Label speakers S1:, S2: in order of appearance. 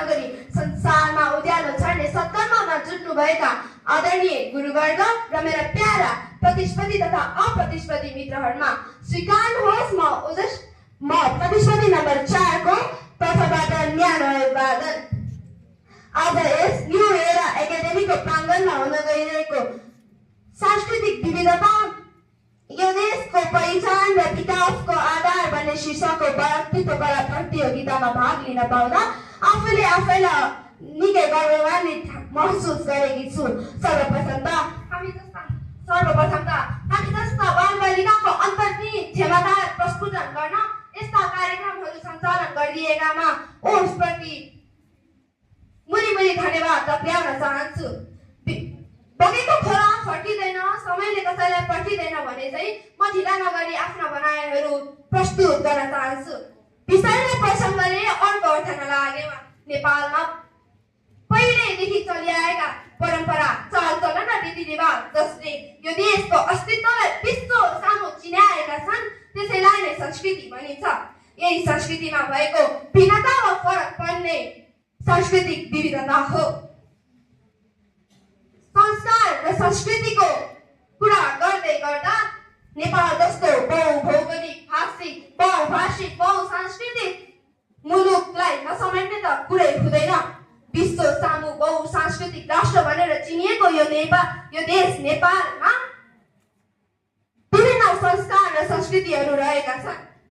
S1: गरी संसारमा उज्यालो छर्ने सत्कर्ममा जुट्नुभएका आदरणीय गुरुवर्ग र मेरा प्यारा प्रतिस्पर्धी तथा अप्रतिस्पर्धी मित्रहरूमा स्वीकार्नुहोस् म प्रतिस्पर्धी नम्बर 4 को तर्फबाट न्यानो अभिवादन। आज यस न्यू एरा एकाडेमीको प्राङ्गणमा हुन गइरहेको सांस्कृतिक विविधता यो देशको पहिचान र विकासको आधार भन्ने शीर्षकको व्यक्तित्व कला प्रतियोगितामा भाग लिन पाउँदा आफूले आफैलाई निकै गौरवान्वित महसुस गरेकी छु। सर्वप्रथम त हामी जस्ता बालबालिकाको अन्तर्निहित क्षमता प्रस्फुटन गर्न यस्ता कार्यक्रमहरू सञ्चालन गरिदिएकामा उसप्रति मुरी धन्यवाद टक्र्याउन चाहन्छु। बगेको खोला फर्किँदैन, समयले कसैलाई पर्खिँदैन भने चाहिँ म ढिला नगरी आफ्ना भनाइहरू प्रस्तुत गर्न चाहन्छु। विषय र प्रसङ्गले अर्को अर्थ नलागेमा नेपालमा पहिलेदेखि चलिआएका परम्परा, चालचलन र रीतिरिवाज जसले यो देशको अस्तित्वलाई विश्व सामु चिनाएका छन् त्यसैलाई नै संस्कृति भनिन्छ। यही संस्कृतिमा भएको भिन्नता वा फरक पर्ने सांस्कृतिक विविधता हो। संस्कार र संस्कृतिको कुरा गर्दै गर्दा नेपाल जस्तो बहुभौगोलिक, भाषिक, बहुभाषिक, बहुसांस्कृतिक मुलुकलाई नसमेट्ने त कुरै हुँदैन। विश्व सामु बहुसांस्कृतिक राष्ट्र भनेर चिनिएको यो देश नेपालमा विभिन्न संस्कार र संस्कृतिहरू रहेका छन्।